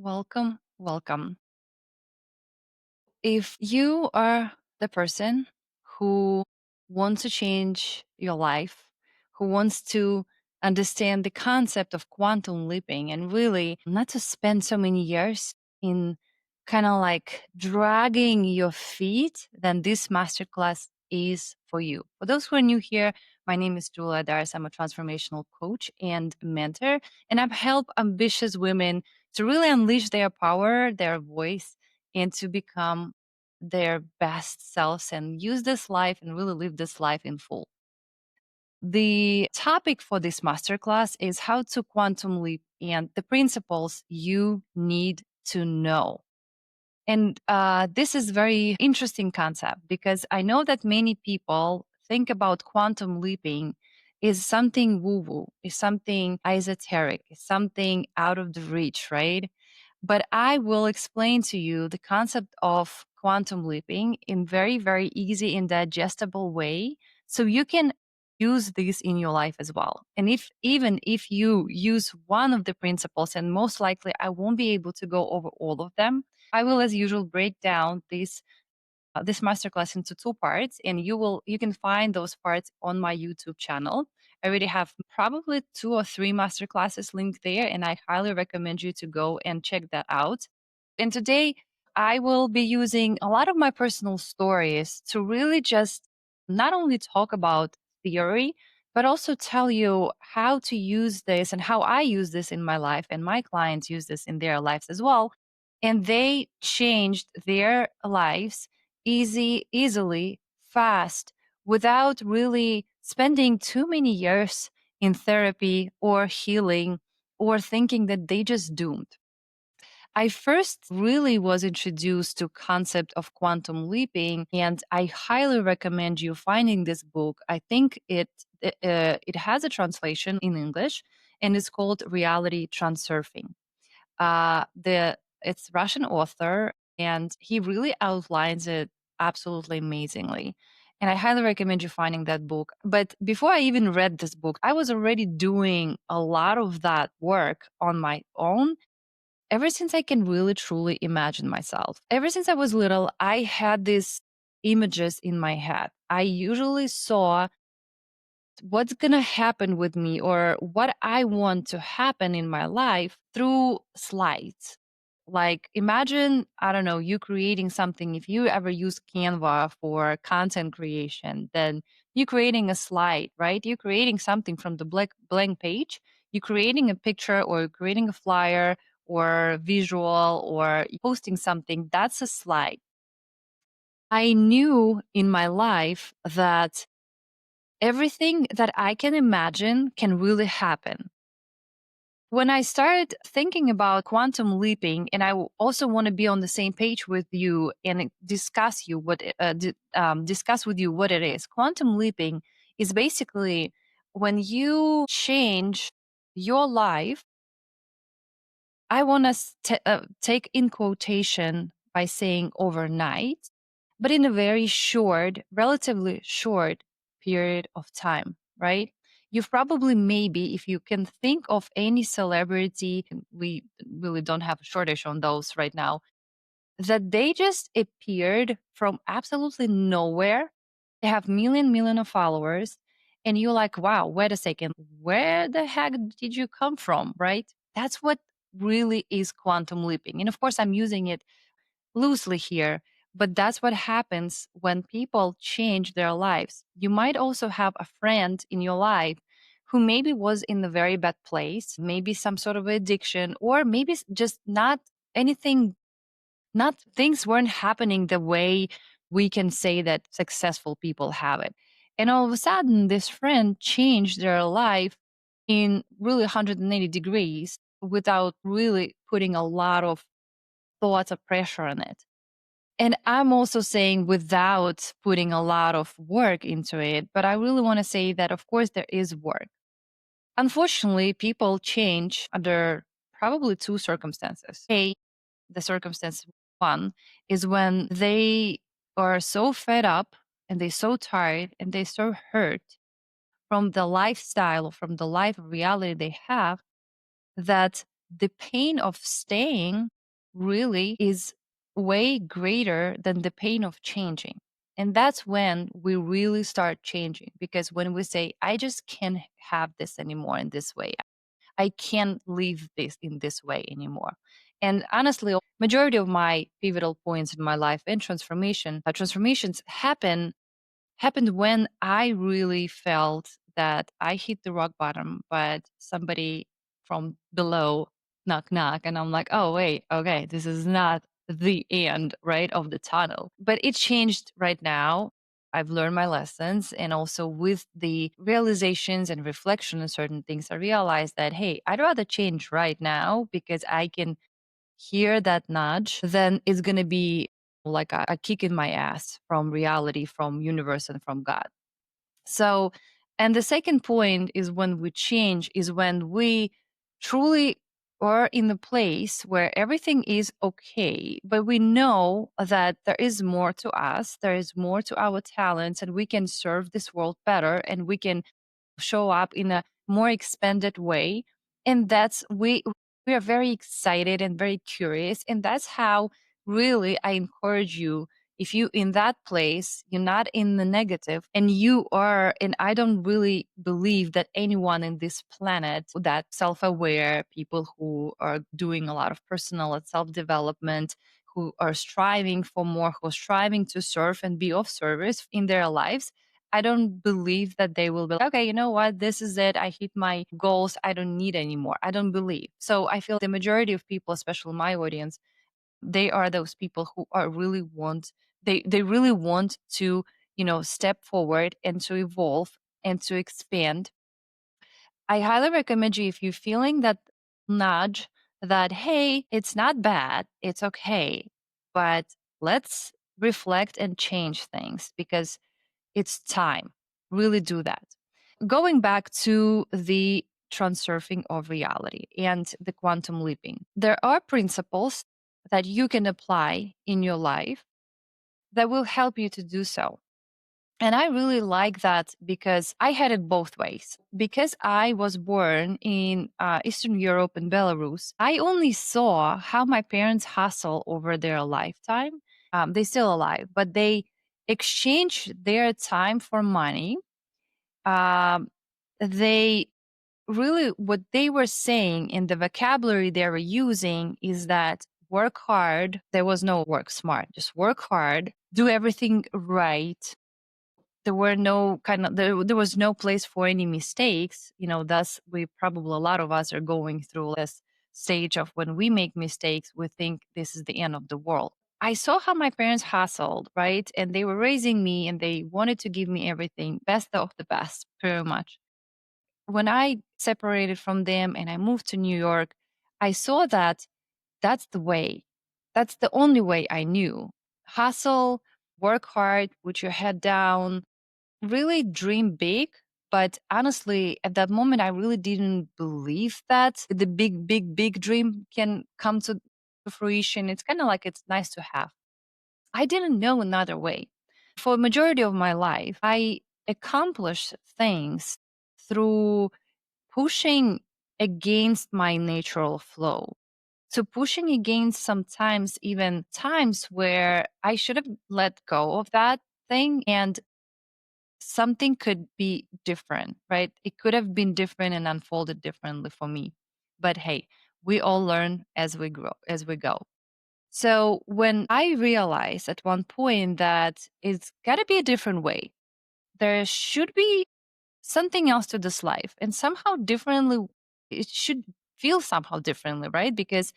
Welcome, welcome. If you are the person who wants to change your life, who wants to understand the concept of quantum leaping and really not to spend so many years in kind of like dragging your feet, then this masterclass is for you. For those who are new here, my name is Julia Daris. I'm a transformational coach and mentor, and I've helped ambitious women to really unleash their power, their voice, and to become their best selves and use this life and really live this life in full. The topic for this masterclass is how to quantum leap and the principles you need to know. And this is very interesting concept because I know that many people think about quantum leaping is something woo-woo, is something esoteric, is something out of the reach, right? But I will explain to you the concept of quantum leaping in very, very easy and digestible way so you can use this in your life as well. And if even if you use one of the principles, and most likely I won't be able to go over all of them, I will as usual break down this masterclass into two parts, and you can find those parts on my YouTube channel. I already have probably two or three masterclasses linked there, and I highly recommend you to go and check that out. And today I will be using a lot of my personal stories to really just not only talk about theory, but also tell you how to use this and how I use this in my life, and my clients use this in their lives as well. And they changed their lives easily, fast, without really spending too many years in therapy or healing or thinking that they just doomed. I first really was introduced to concept of quantum leaping, and I highly recommend you finding this book. I think it has a translation in English, and it's called Reality Transurfing. The It's Russian author, and he really outlines it absolutely amazingly. And I highly recommend you finding that book. But before I even read this book, I was already doing a lot of that work on my own. Ever since I can really truly imagine myself. Ever since I was little, I had these images in my head. I usually saw what's going to happen with me or what I want to happen in my life through slides. Like, imagine, I don't know, you creating something. If you ever use Canva for content creation, then you're creating a slide, right? You're creating something from the blank page. You're creating a picture or creating a flyer or visual or posting something. That's a slide. I knew in my life that everything that I can imagine can really happen. When I started thinking about quantum leaping, and also want to be on the same page with you and discuss with you what it is. Quantum leaping is basically when you change your life. I want to take in quotation by saying overnight, but in a very short, relatively short period of time, right? You've probably, maybe, if you can think of any celebrity, and we really don't have a shortage on those right now, that they just appeared from absolutely nowhere. They have million of followers, and you're like, wow, wait a second, where the heck did you come from, right? That's what really is quantum leaping. And of course, I'm using it loosely here, but that's what happens when people change their lives. You might also have a friend in your life who maybe was in a very bad place, maybe some sort of addiction, or maybe just not anything, not things weren't happening the way we can say that successful people have it. And all of a sudden, this friend changed their life in really 180 degrees without really putting a lot of thoughts or pressure on it. And I'm also saying without putting a lot of work into it, but I really want to say that, of course, there is work. Unfortunately, people change under probably two circumstances. The circumstance one is when they are so fed up and they're so tired and they're so hurt from the lifestyle or from the life reality they have, that the pain of staying really is way greater than the pain of changing. And that's when we really start changing. Because when we say, I just can't have this anymore in this way, I can't live this in this way anymore. And honestly, majority of my pivotal points in my life and transformations happened when I really felt that I hit the rock bottom, but somebody from below knock knock, and I'm like, oh wait, okay, this is not the end, right, of the tunnel. But it changed right now. I've learned my lessons, and also with the realizations and reflection on certain things, I realized that hey, I'd rather change right now because I can hear that nudge, then it's going to be like a kick in my ass from reality, from universe, and from God. So, and the second point is when we change, is when we truly are in the place where everything is okay, but we know that there is more to us, there is more to our talents, and we can serve this world better, and we can show up in a more expanded way. And that's we are very excited and very curious, and that's how really I encourage you, if you in that place, you're not in the negative, and you are, and I don't really believe that anyone in this planet that self-aware people who are doing a lot of personal and self-development, who are striving for more, who are striving to serve and be of service in their lives, I don't believe that they will be like, okay, you know what? This is it. I hit my goals. I don't need anymore. I don't believe. So I feel the majority of people, especially my audience, they are those people who are really want, they really want to, step forward and to evolve and to expand. I highly recommend you, if you're feeling that nudge that, hey, it's not bad, it's okay, but let's reflect and change things because it's time. Really do that. Going back to the transurfing of reality and the quantum leaping, there are principles that you can apply in your life that will help you to do so. And I really like that because I had it both ways. Because I was born in Eastern Europe and Belarus, I only saw how my parents hustle over their lifetime. They're still alive, but they exchange their time for money. um, they really, what they were saying in the vocabulary they were using is that work hard. There was no work smart, just work hard, do everything right. There were no there was no place for any mistakes. Thus we probably, a lot of us are going through this stage of when we make mistakes, we think this is the end of the world. I saw how my parents hustled, right? And they were raising me and they wanted to give me everything, best of the best, pretty much. When I separated from them and I moved to New York, I saw that that's the way. That's the only way I knew. Hustle, work hard, put your head down, really dream big. But honestly, at that moment, I really didn't believe that the big, big, big dream can come to fruition. It's kind of like it's nice to have. I didn't know another way. For a majority of my life, I accomplished things through pushing against my natural flow. So pushing against sometimes even times where I should have let go of that thing and something could be different, right? It could have been different and unfolded differently for me. But hey, we all learn as we grow, as we go. So when I realized at one point that it's got to be a different way, there should be something else to this life, and somehow differently, it should feel somehow differently, right? Because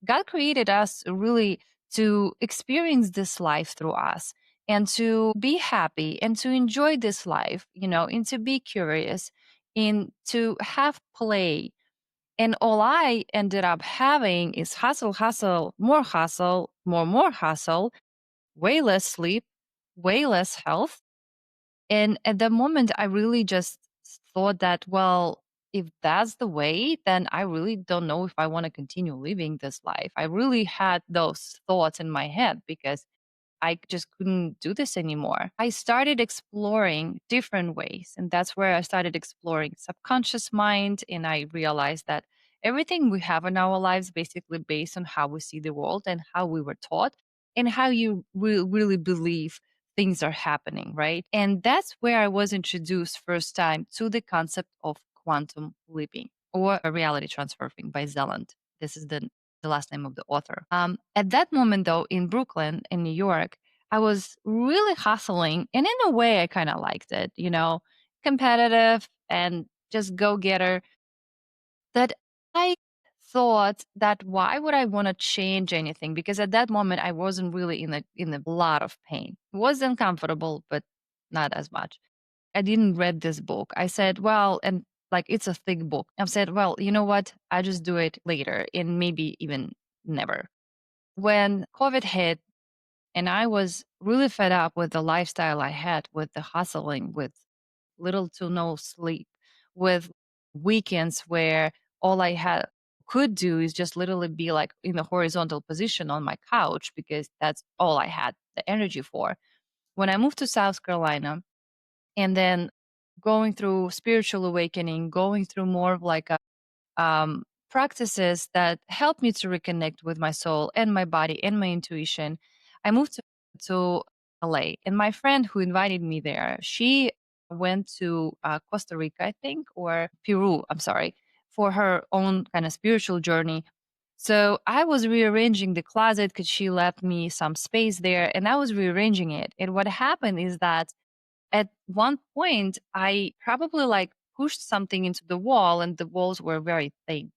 God created us really to experience this life through us and to be happy and to enjoy this life, and to be curious and to have play. And all I ended up having is hustle, hustle, more hustle, way less sleep, way less health. And at the moment, I really just thought that, well, if that's the way, then I really don't know if I want to continue living this life. I really had those thoughts in my head because I just couldn't do this anymore. I started exploring different ways. And that's where I started exploring subconscious mind. And I realized that everything we have in our lives basically based on how we see the world and how we were taught and how you really believe things are happening, right? And that's where I was introduced first time to the concept of quantum leaping or a reality transferring by Zeland. This is the last name of the author. At that moment, though, in Brooklyn, in New York, I was really hustling. And in a way, I kind of liked it, competitive and just go getter. That I thought that why would I want to change anything? Because at that moment, I wasn't really in a lot of pain. It was uncomfortable, but not as much. I didn't read this book. I said, well, and like it's a thick book. I said, well, you know what? I just do it later and maybe even never. When COVID hit and I was really fed up with the lifestyle I had, with the hustling, with little to no sleep, with weekends where all I had could do is just literally be like in a horizontal position on my couch because that's all I had the energy for. When I moved to South Carolina, and then going through spiritual awakening, going through more of like a practices that help me to reconnect with my soul and my body and my intuition, I moved to LA. And my friend who invited me there, she went to Costa Rica, I think, or Peru, I'm sorry, for her own kind of spiritual journey. So I was rearranging the closet because she left me some space there and I was rearranging it. And what happened is that at one point, I probably like pushed something into the wall and the walls were very thin.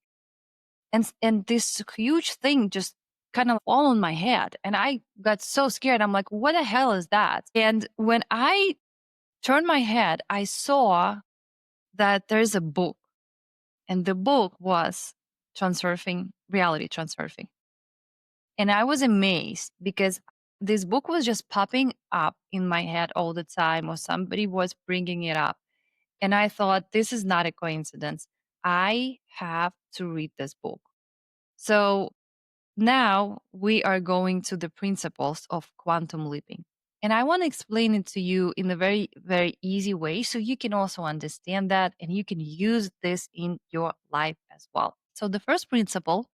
And this huge thing just kind of fall on my head. And I got so scared. I'm like, what the hell is that? And when I turned my head, I saw that there's a book. And the book was Transurfing, Reality Transurfing. And I was amazed because this book was just popping up in my head all the time, or somebody was bringing it up. And I thought, this is not a coincidence. I have to read this book. So now we are going to the principles of quantum leaping. And I want to explain it to you in a very, very easy way so you can also understand that and you can use this in your life as well. So the first principle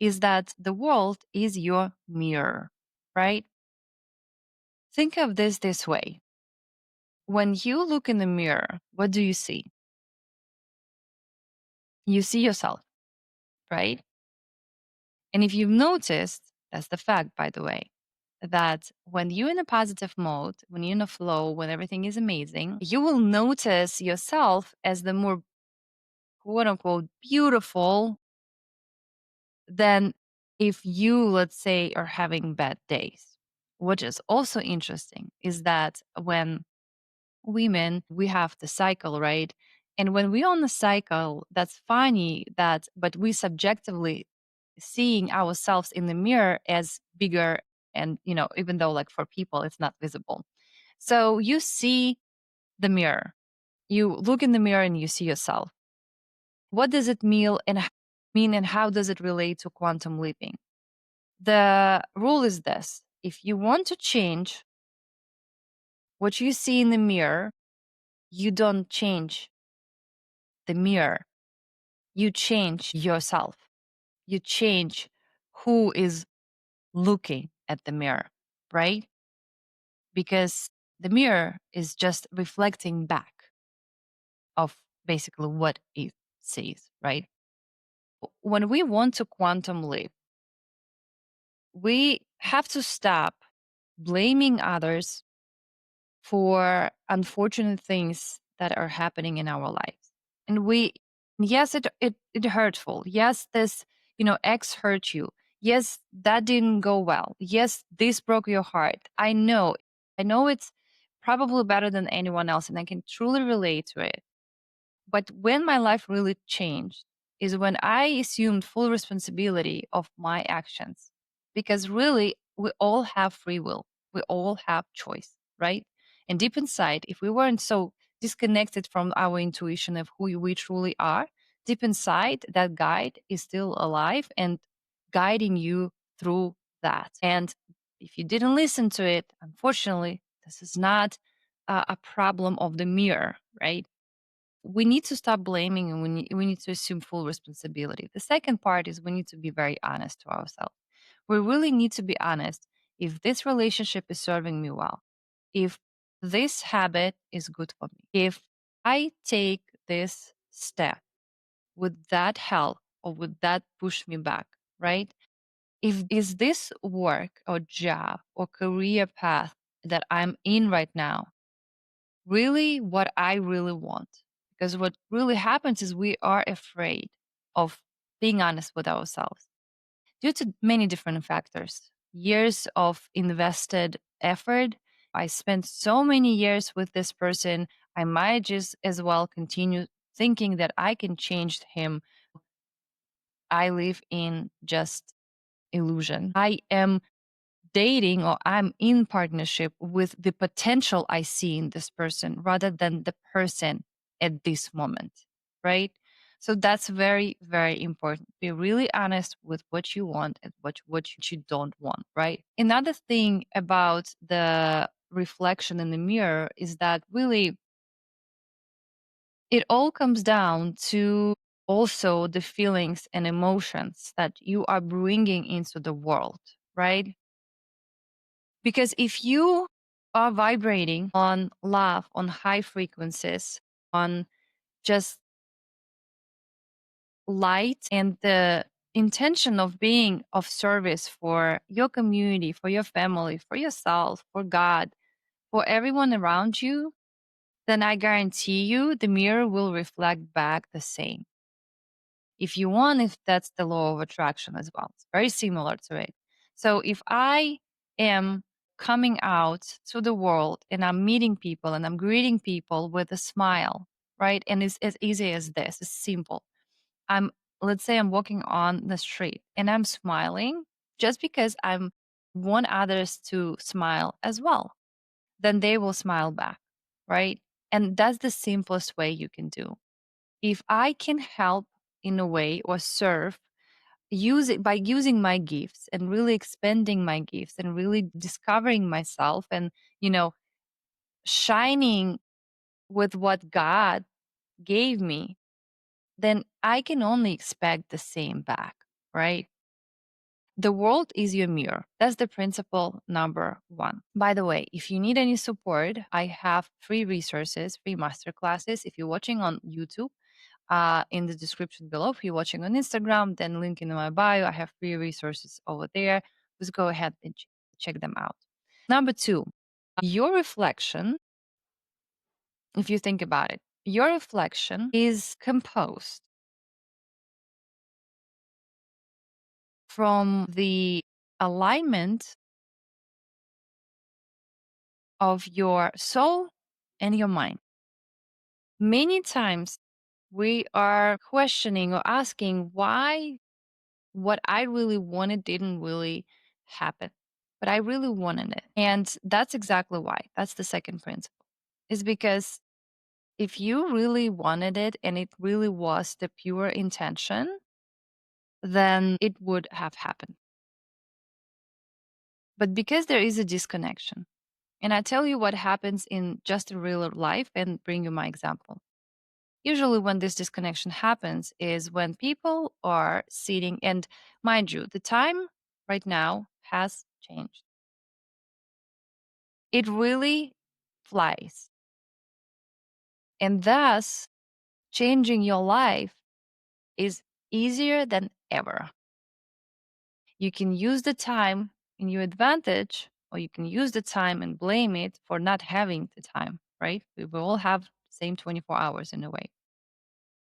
is that the world is your mirror, right? Think of this way. When you look in the mirror, what do you see? You see yourself, right? And if you've noticed, that's the fact, by the way, that when you're in a positive mode, when you're in a flow, when everything is amazing, you will notice yourself as the more quote unquote beautiful than if you, let's say, are having bad days. Which is also interesting is that when women, we have the cycle, right? And when we're on the cycle, that's funny that, but we subjectively seeing ourselves in the mirror as bigger and, even though like for people, it's not visible. So you see the mirror, you look in the mirror and you see yourself. What does it mean and how does it relate to quantum leaping? The rule is this: if you want to change what you see in the mirror, you don't change the mirror. You change yourself. You change who is looking at the mirror, right? Because the mirror is just reflecting back of basically what it sees, right? When we want to quantum leap, we have to stop blaming others for unfortunate things that are happening in our lives. And yes, it hurtful. Yes, this, X hurt you. Yes, that didn't go well. Yes, this broke your heart. I know it's probably better than anyone else, and I can truly relate to it. But when my life really changed is when I assumed full responsibility of my actions. Because really, we all have free will, we all have choice, right? And deep inside, if we weren't so disconnected from our intuition of who we truly are, deep inside, that guide is still alive and guiding you through that. And if you didn't listen to it, unfortunately, this is not a problem of the mirror, right? we need to stop blaming, and we need to assume full responsibility. The second part is we need to be very honest to ourselves. We really need to be honest if this relationship is serving me well, if this habit is good for me, if I take this step, would that help or would that push me back, right? If is this work or job or career path that I'm in right now really what I really want? Because what really happens is we are afraid of being honest with ourselves due to many different factors. Years of invested effort. I spent so many years with this person. I might just as well continue thinking that I can change him. I live in just illusion. I am dating or I'm in partnership with the potential I see in this person rather than the person at this moment, right? So that's very, very important. Be really honest with what you want and what you don't want, right? Another thing about the reflection in the mirror is that really it all comes down to also the feelings and emotions that you are bringing into the world, right? Because if you are vibrating on love, on high frequencies, on just light and the intention of being of service for your community, for your family, for yourself, for God, for everyone around you, then I guarantee you the mirror will reflect back the same. If you want, if that's the law of attraction as well, it's very similar to it. So if I am coming out to the world and I'm meeting people and I'm greeting people with a smile, right? And it's as easy as this, it's simple. I'm, let's say I'm walking on the street and I'm smiling just because I'm want others to smile as well, then they will smile back, right? And that's the simplest way you can do. If I can help in a way or serve, use it by using my gifts and really expanding my gifts and really discovering myself and, you know, shining with what God gave me, then I can only expect the same back, right? The world is your mirror. That's the principle number one. By the way, if you need any support, I have free resources, free masterclasses. If you're watching on YouTube, in the description below. If you're watching on Instagram, then link in my bio. I have free resources over there. Just go ahead and check them out. Number two, your reflection, if you think about it, your reflection is composed from the alignment of your soul and your mind. Many times we are questioning or asking why what I really wanted didn't really happen, but I really wanted it. And that's exactly why. That's the second principle. Is because if you really wanted it and it really was the pure intention, then it would have happened. But because there is a disconnection, and I tell you what happens in just a real life and bring you my example. Usually, when this disconnection happens, is when people are sitting, and mind you, the time right now has changed. It really flies. And thus, changing your life is easier than ever. You can use the time in your advantage, or you can use the time and blame it for not having the time, right? We will all have the same 24 hours in a way.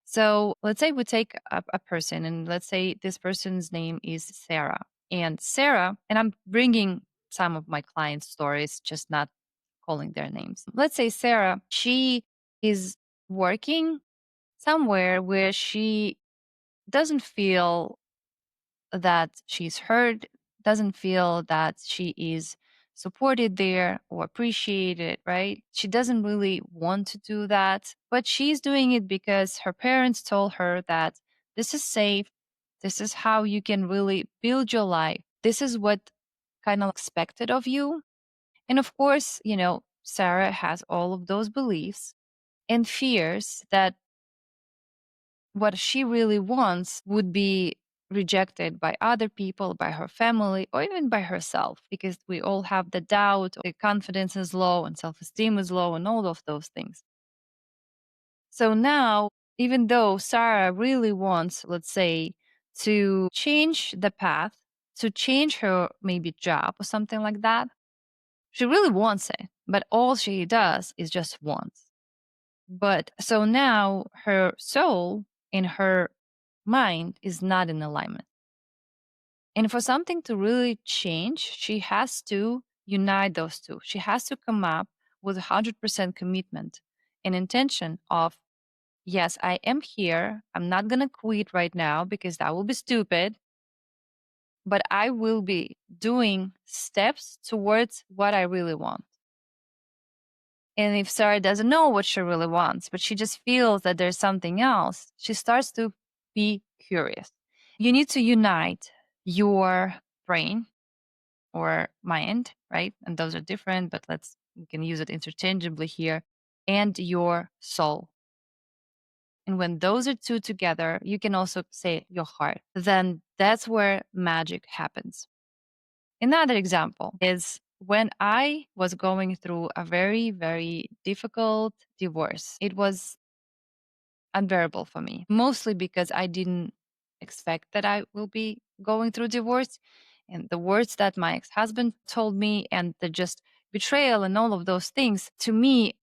So let's say we take a person, and let's say this person's name is Sarah. And Sarah, and I'm bringing some of my clients' stories, just not calling their names. Let's say Sarah, she is working somewhere where she doesn't feel that she's heard, doesn't feel that she is supported there or appreciated, right? She doesn't really want to do that, but she's doing it because her parents told her that this is safe. This is how you can really build your life. This is what kind of expected of you. And of course, Sarah has all of those beliefs and fears that what she really wants would be rejected by other people, by her family, or even by herself, because we all have the doubt, the confidence is low, and self esteem is low, and all of those things. So now, even though Sarah really wants, let's say, to change the path, to change her maybe job or something like that, she really wants it, but all she does is just wants. But so now her soul and her mind is not in alignment. And for something to really change, she has to unite those two. She has to come up with 100% commitment and intention of, yes, I am here. I'm not going to quit right now because that will be stupid, but I will be doing steps towards what I really want. And if Sarah doesn't know what she really wants, but she just feels that there's something else, she starts to be curious. You need to unite your brain or mind, right? And those are different, but we can use it interchangeably here, and your soul. And when those are two together, you can also say your heart. Then that's where magic happens. Another example is when I was going through a very, very difficult divorce. It was unbearable for me, mostly because I didn't expect that I will be going through divorce. And the words that my ex husband told me, and the just betrayal and all of those things to me,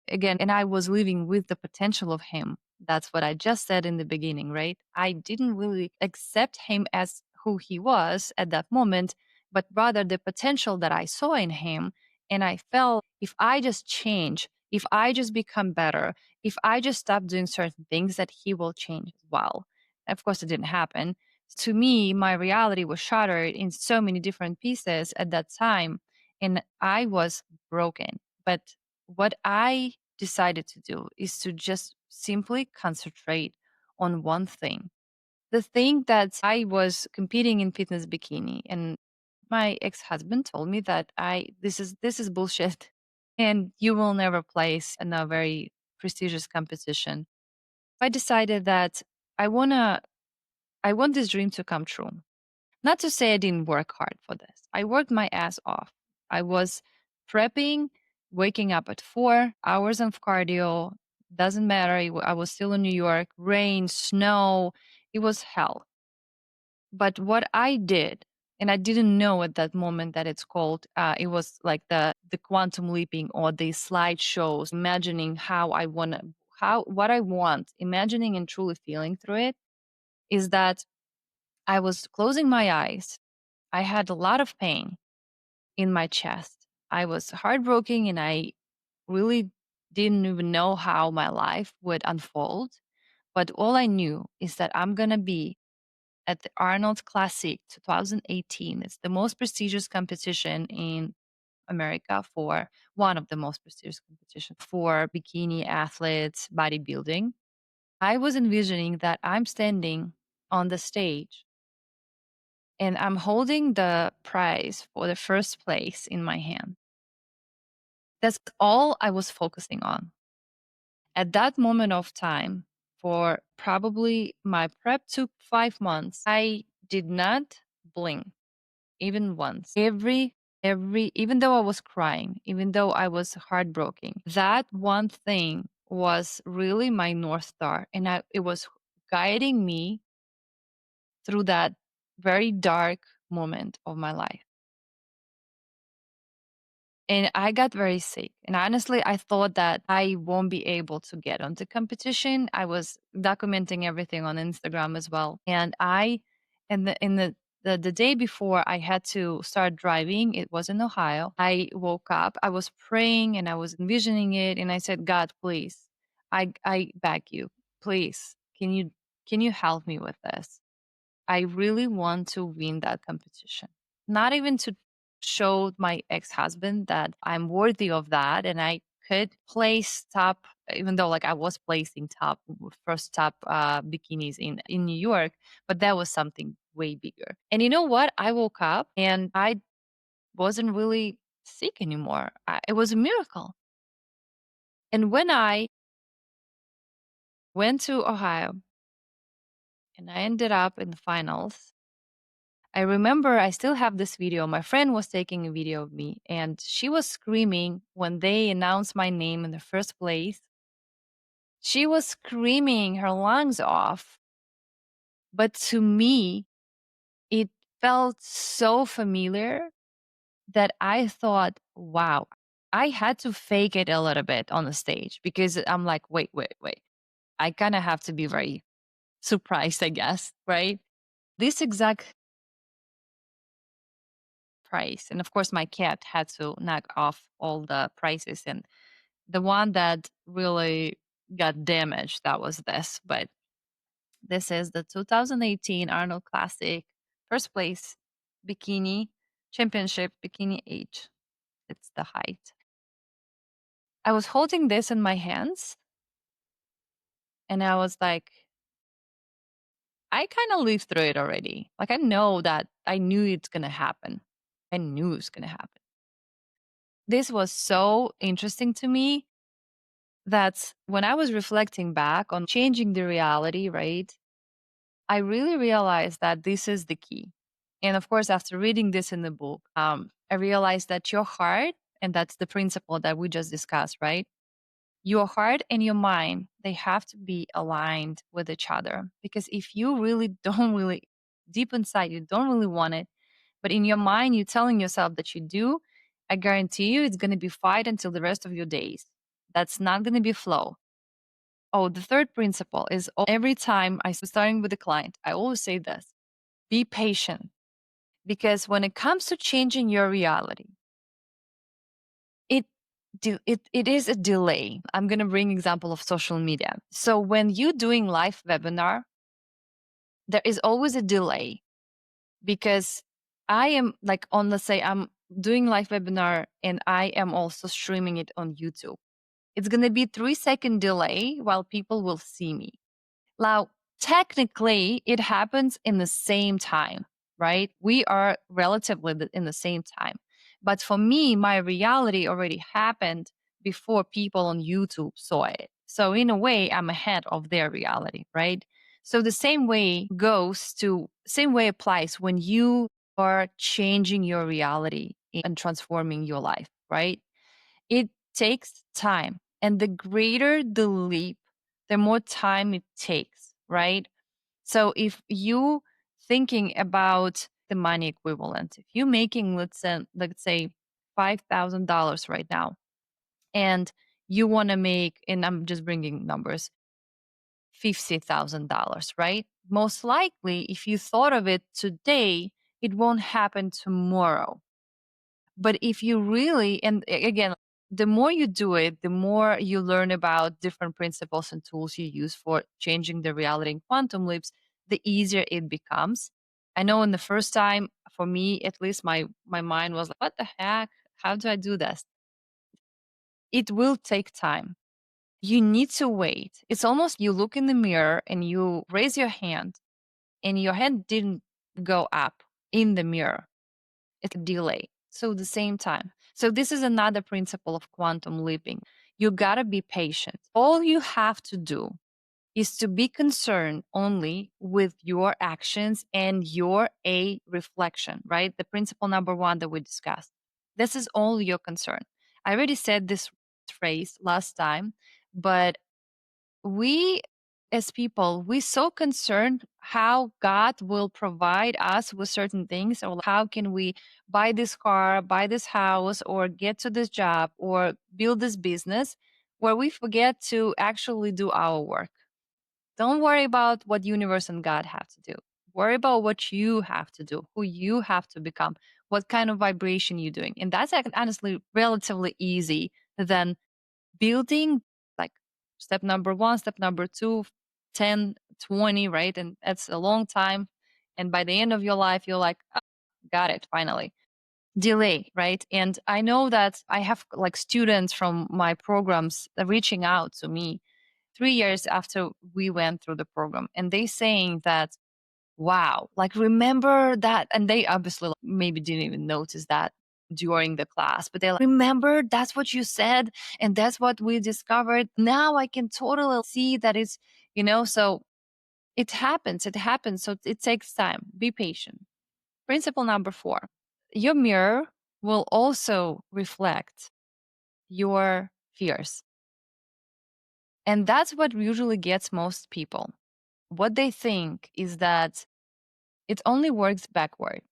again, and I was living with the potential of him. That's what I just said in the beginning, right? I didn't really accept him as who he was at that moment, but rather the potential that I saw in him. And I felt if I just change, if I just become better, if I just stop doing certain things, that he will change as well. Of course, it didn't happen. To me, my reality was shattered in so many different pieces at that time, and I was broken. But what I decided to do is to just simply concentrate on one thing. The thing that I was competing in fitness bikini, and my ex-husband told me that I this is bullshit and you will never place in a very prestigious competition. I decided that I wanna I want this dream to come true. Not to say I didn't work hard for this. I worked my ass off. I was prepping, waking up at 4 hours of cardio. Doesn't matter. I was still in New York, rain, snow. It was hell. But what I did, and I didn't know at that moment that it's called, it was like the quantum leaping or the slideshows, imagining what I want, imagining and truly feeling through it, is that I was closing my eyes. I had a lot of pain in my chest. I was heartbroken and I really didn't even know how my life would unfold. But all I knew is that I'm going to be at the Arnold Classic 2018. It's the most prestigious competition in America, for one of the most prestigious competitions for bikini athletes, bodybuilding. I was envisioning that I'm standing on the stage and I'm holding the prize for the first place in my hand. That's all I was focusing on. At that moment of time, for probably my prep took 5 months, I did not blink even once. Even though I was crying, even though I was heartbroken, that one thing was really my North Star. And it was guiding me through that very dark moment of my life. And I got very sick. And honestly, I thought that I won't be able to get onto competition. I was documenting everything on Instagram as well. And the day before I had to start driving, it was in Ohio. I woke up, I was praying and I was envisioning it. And I said, God, please, I beg you, please, can you help me with this? I really want to win that competition. Not even to show my ex husband that I'm worthy of that and I could place top, even though like I was placing top, first top bikinis in New York, but that was something way bigger. And you know what? I woke up and I wasn't really sick anymore. It was a miracle. And when I went to Ohio, and I ended up in the finals. I remember I still have this video. My friend was taking a video of me, and she was screaming when they announced my name in the first place. She was screaming her lungs off. But to me, it felt so familiar that I thought, wow, I had to fake it a little bit on the stage because I'm like, wait, wait, wait. I kind of have to be very surprised, I guess, right? This exact price. And of course, my cat had to knock off all the prices. And the one that really got damaged, that was this. But this is the 2018 Arnold Classic first place bikini championship bikini age. It's the height. I was holding this in my hands and I was like, I kind of lived through it already. Like I know that I knew it's going to happen. I knew it was going to happen. This was so interesting to me that when I was reflecting back on changing the reality, right? I really realized that this is the key. And of course, after reading this in the book, I realized that your heart, and that's the principle that we just discussed, right? Your heart and your mind, they have to be aligned with each other. Because if you really don't really, deep inside, you don't really want it, but in your mind, you're telling yourself that you do, I guarantee you it's going to be fight until the rest of your days. That's not going to be flow. Oh, the third principle is every time I starting with a client, I always say this: be patient. Because when it comes to changing your reality, it it is a delay. I'm going to bring example of social media. So when you doing live webinar, there is always a delay because I am like on, let's say I'm doing live webinar and I am also streaming it on YouTube. It's going to be 3-second delay while people will see me. Now, technically, it happens in the same time, right? We are relatively in the same time. But for me, my reality already happened before people on YouTube saw it. So, in a way, I'm ahead of their reality, right? So, the same way applies when you are changing your reality and transforming your life, right? It takes time. And the greater the leap, the more time it takes, right? So if you thinking about the money equivalent, if you're making, let's say $5,000 right now, and you want to make, and I'm just bringing numbers, $50,000, right? Most likely, if you thought of it today, it won't happen tomorrow. But if you really, and again, the more you do it, the more you learn about different principles and tools you use for changing the reality in quantum leaps, the easier it becomes. I know in the first time, for me at least, my mind was like, what the heck? How do I do this? It will take time. You need to wait. It's almost you look in the mirror and you raise your hand, and your hand didn't go up in the mirror. It's a delay. So the same time. So this is another principle of quantum leaping. You gotta be patient. All you have to do is to be concerned only with your actions and your a reflection, right? The principle number one that we discussed. This is all your concern. I already said this phrase last time, but we as people, we so concerned how God will provide us with certain things, or how can we buy this car, buy this house, or get to this job, or build this business, where we forget to actually do our work. Don't worry about what universe and God have to do. Worry about what you have to do, who you have to become, what kind of vibration you're doing. And that's honestly relatively easy than building, like step number one, step number two, 10, 20, right? And that's a long time. And by the end of your life, you're like, "Ah, got it, finally." Delay, right? And I know that I have like students from my programs reaching out to me 3 years after we went through the program. And they saying that, wow, like remember that. And they obviously maybe didn't even notice that during the class, but they're like, remember, that's what you said. And that's what we discovered. Now I can totally see that it's, so It happens. It happens. So it takes time. Be patient. Principle number 4, your mirror will also reflect your fears. And that's what usually gets most people. What they think is that it only works backward.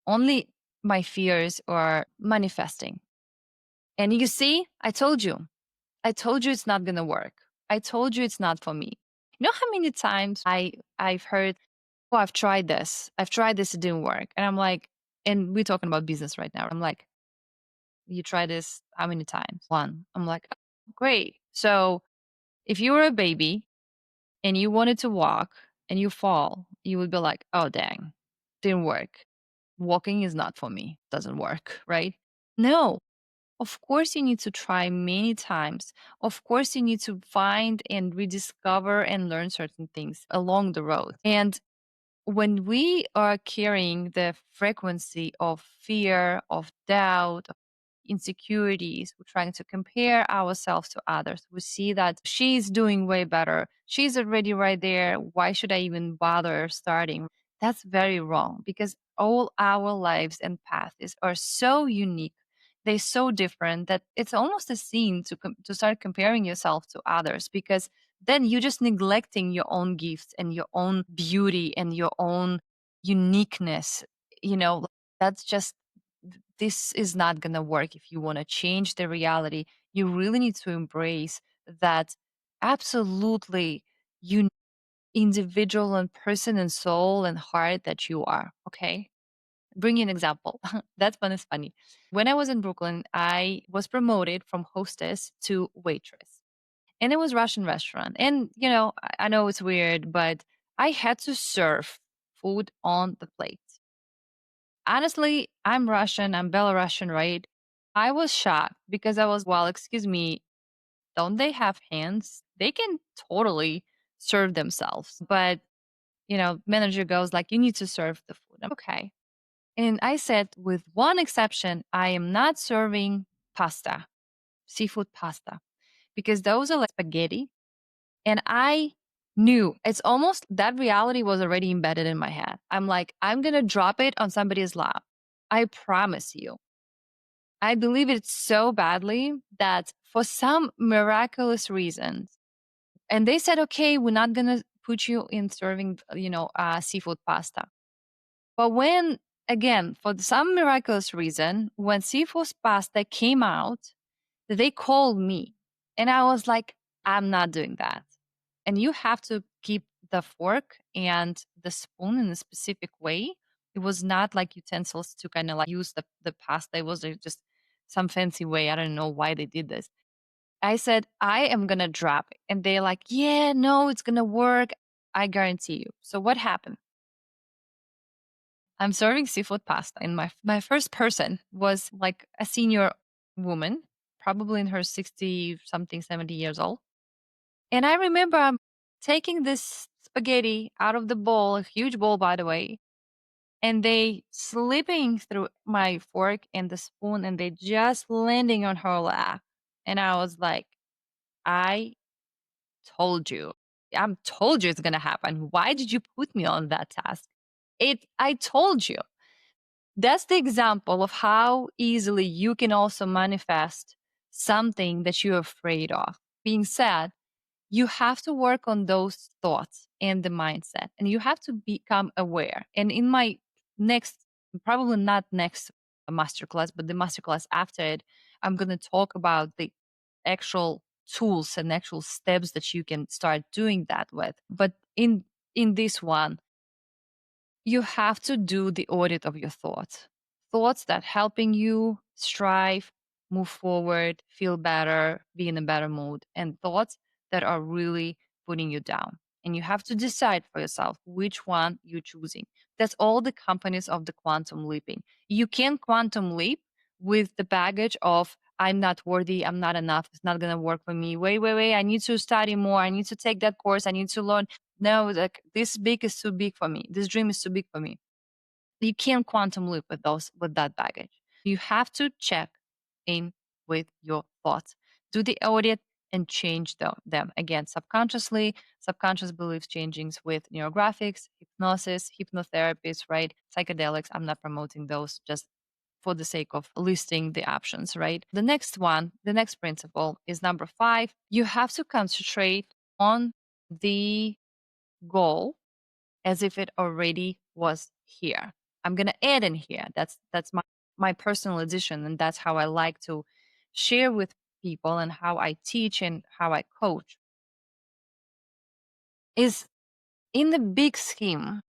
Only my fears are manifesting. And you see, I told you. I told you it's not going to work. I told you it's not for me. You know how many times I've heard, "Oh, I've tried this. I've tried this, it didn't work." And I'm like, and we're talking about business right now. I'm like, "You tried this how many times?" One. I'm like, "Oh, great." So if you were a baby and you wanted to walk and you fall, you would be like, "Oh, dang, didn't work. Walking is not for me. Doesn't work," right? No, of course, you need to try many times. Of course, you need to find and rediscover and learn certain things along the road. And when we are carrying the frequency of fear, of doubt, of insecurities, we're trying to compare ourselves to others. We see that she's doing way better. She's already right there. Why should I even bother starting? That's very wrong because all our lives and paths are so unique. They're so different that it's almost a sin to start comparing yourself to others because then you're just neglecting your own gifts and your own beauty and your own uniqueness. You know, that's just, this is not going to work. If you want to change the reality, you really need to embrace that absolutely unique individual and person and soul and heart that you are. Okay. Bring you an example. That one is funny. When I was in Brooklyn, I was promoted from hostess to waitress, and it was Russian restaurant. And I know it's weird, but I had to serve food on the plate. Honestly, I'm Russian, I'm Belarusian, right? I was shocked because I was, well, excuse me, don't they have hands? They can totally serve themselves. But, manager goes like, you need to serve the food. I'm okay. And I said, with one exception, I am not serving pasta, seafood pasta, because those are like spaghetti. And I knew it's almost that reality was already embedded in my head. I'm like, I'm going to drop it on somebody's lap. I promise you. I believe it so badly that for some miraculous reasons, and they said, okay, we're not going to put you in serving, seafood pasta. But when, again, for some miraculous reason, when seafood pasta came out, they called me. And I was like, I'm not doing that. And you have to keep the fork and the spoon in a specific way. It was not like utensils to kind of like use the pasta. It was just some fancy way. I don't know why they did this. I said, I am going to drop it. And they're like, yeah, no, it's going to work. I guarantee you. So what happened? I'm serving seafood pasta, and my first person was like a senior woman, probably in her 60 something, 70 years old. And I remember I'm taking this spaghetti out of the bowl, a huge bowl, by the way, and they slipping through my fork and the spoon, and they just landing on her lap. And I was like, I told you. I told you it's gonna happen. Why did you put me on that task? I told you. That's the example of how easily you can also manifest something that you're afraid of. Being said, you have to work on those thoughts and the mindset, and you have to become aware. And in my next, probably not next masterclass, but the masterclass after it, I'm going to talk about the actual tools and actual steps that you can start doing that with. But in this one, you have to do the audit of your thoughts. Thoughts that helping you strive, move forward, feel better, be in a better mood, and thoughts that are really putting you down. And you have to decide for yourself which one you're choosing. That's all the companies of the quantum leaping. You can quantum leap with the baggage of I'm not worthy, I'm not enough, it's not gonna work for me. Wait, I need to study more, I need to take that course, I need to learn. No, like this big is too big for me. This dream is too big for me. You can't quantum leap with that baggage. You have to check in with your thoughts. Do the audit, and change them again subconsciously. Subconscious beliefs changings with neurographics, hypnosis, hypnotherapies, right? Psychedelics. I'm not promoting those, just for the sake of listing the options, right? The next one, the next principle is number 5. You have to concentrate on the goal as if it already was here. I'm going to add in here. That's my personal addition, and that's how I like to share with people and how I teach and how I coach. Is in the big scheme,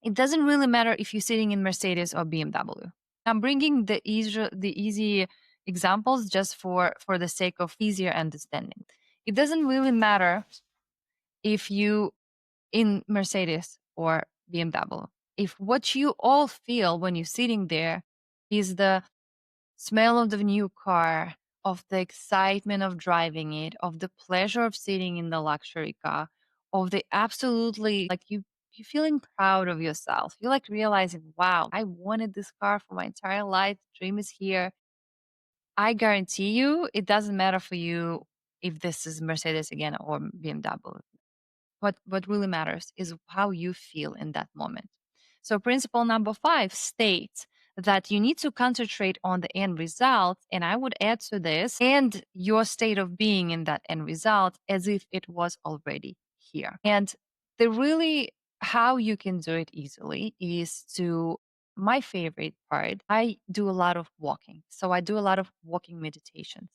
it doesn't really matter if you're sitting in Mercedes or BMW. I'm bringing the easy examples just for the sake of easier understanding. It doesn't really matter if you in Mercedes or BMW. If what you all feel when you're sitting there is the smell of the new car, of the excitement of driving it, of the pleasure of sitting in the luxury car, of the absolutely like you feeling proud of yourself. You like realizing, wow, I wanted this car for my entire life. The dream is here. I guarantee you, it doesn't matter for you if this is Mercedes again or BMW. What really matters is how you feel in that moment. So principle number 5 states that you need to concentrate on the end result, and I would add to this, and your state of being in that end result as if it was already here. And the really how you can do it easily is to my favorite part, I do a lot of walking. So I do a lot of walking meditations.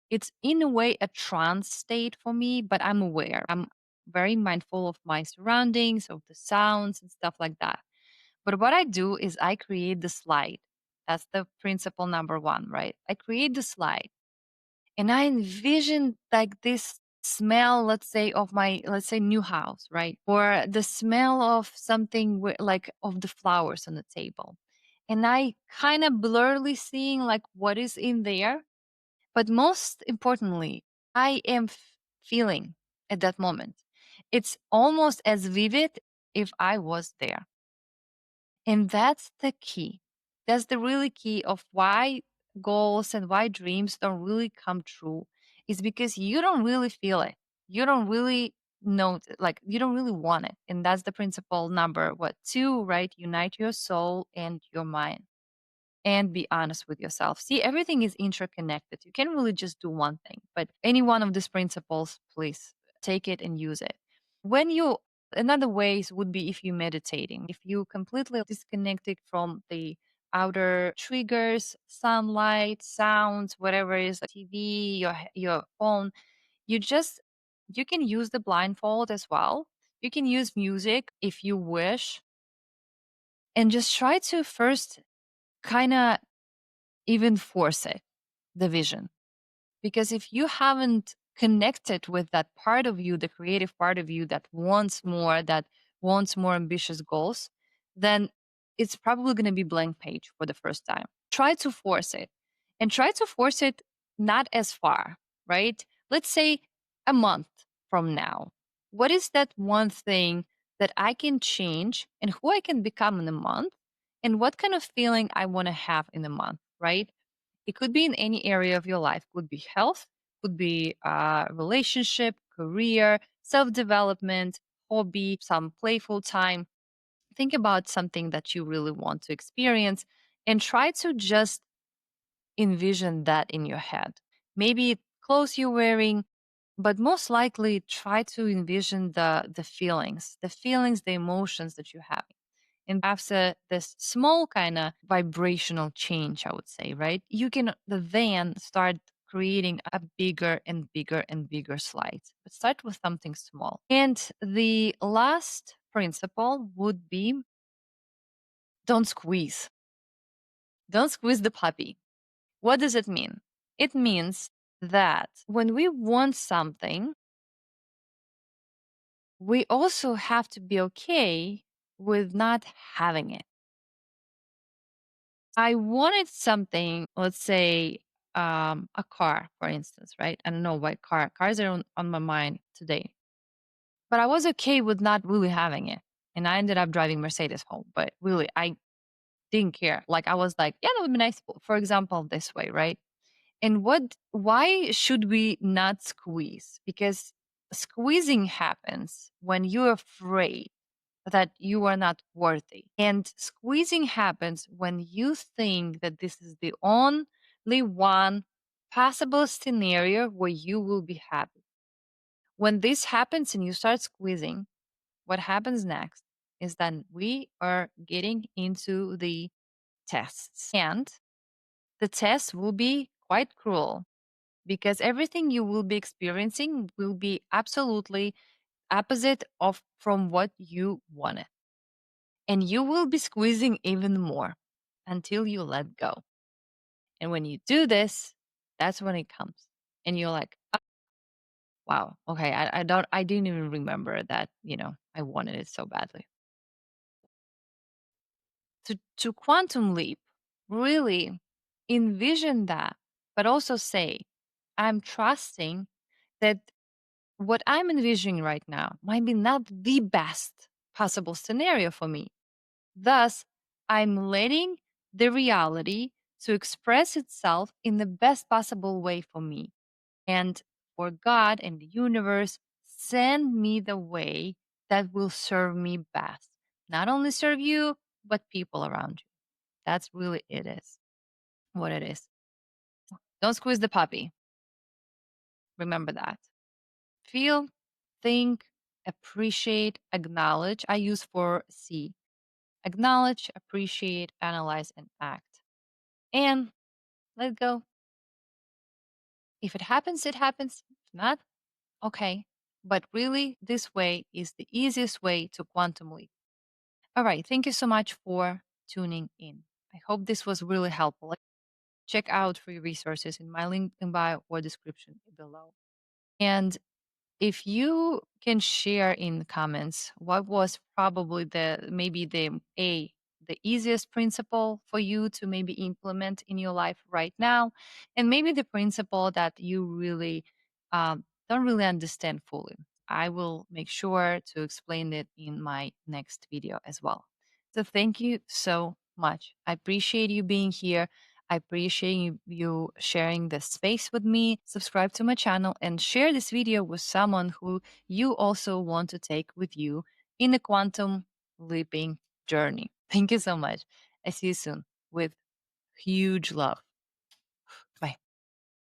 It's in a way a trance state for me, but I'm aware. I'm very mindful of my surroundings, of the sounds and stuff like that. But what I do is I create the slide. That's the principle number 1, right? I create the slide and I envision like this smell, let's say, of my, let's say, new house, right? Or the smell of something like of the flowers on the table. And I kind of blurly seeing like what is in there, but most importantly, I am feeling at that moment. It's almost as vivid if I was there. And that's the key. That's the really key of why goals and why dreams don't really come true is because you don't really feel it. You don't really know, like, you don't really want it. And that's the principle number, what, 2, right? Unite your soul and your mind and be honest with yourself. See, everything is interconnected. You can't really just do one thing, but any one of these principles, please take it and use it. When you, another ways would be if you're meditating, if you completely disconnected from the outer triggers, sunlight, sounds, whatever it is, like TV, your phone, you just, you can use the blindfold as well. You can use music if you wish, and just try to first kind of even force it, the vision. Because if you haven't connected with that part of you, the creative part of you that wants more ambitious goals, then it's probably going to be blank page for the first time. Try to force it and try to force it not as far, right? Let's say a month from now. What is that one thing that I can change and who I can become in a month and what kind of feeling I want to have in a month, right? It could be in any area of your life. Could be health, could be relationship, career, self-development, hobby, some playful time. Think about something that you really want to experience and try to just envision that in your head. Maybe clothes you're wearing, but most likely try to envision the feelings, the emotions that you have. And after this small kind of vibrational change, I would say, right? You can then start creating a bigger and bigger and bigger slide. But start with something small. And the last principle would be don't squeeze. Don't squeeze the puppy. What does it mean? It means that when we want something, we also have to be okay with not having it. I wanted something, let's say, a car, for instance, right? I don't know why cars are on my mind today, but I was okay with not really having it. And I ended up driving Mercedes home, but really, I didn't care. Like, I was like, yeah, that would be nice. For example, this way, right? And why should we not squeeze? Because squeezing happens when you're afraid that you are not worthy. And squeezing happens when you think that this is the only one possible scenario where you will be happy. When this happens and you start squeezing, what happens next is that we are getting into the tests. And the test will be quite cruel because everything you will be experiencing will be absolutely opposite of from what you wanted. And you will be squeezing even more until you let go. And when you do this, that's when it comes. And you're like, "Oh, wow, okay, I didn't even remember that, I wanted it so badly." To quantum leap, really envision that, but also say, I'm trusting that what I'm envisioning right now might be not the best possible scenario for me. Thus, I'm letting the reality to express itself in the best possible way for me. And for God and the universe, send me the way that will serve me best. Not only serve you, but people around you. That's really it is what it is. Don't squeeze the puppy. Remember that. Feel, think, appreciate, acknowledge. I use for C. Acknowledge, appreciate, analyze, and act. And let go. If it happens, it happens. If not, okay. But really, this way is the easiest way to quantum leap. All right. Thank you so much for tuning in. I hope this was really helpful. Check out free resources in my link in bio or description below. And if you can share in the comments what was probably the easiest principle for you to maybe implement in your life right now, and maybe the principle that you really don't really understand fully. I will make sure to explain it in my next video as well. So thank you so much. I appreciate you being here. I appreciate you sharing this space with me. Subscribe to my channel and share this video with someone who you also want to take with you in the quantum leaping journey. Thank you so much. I see you soon with huge love.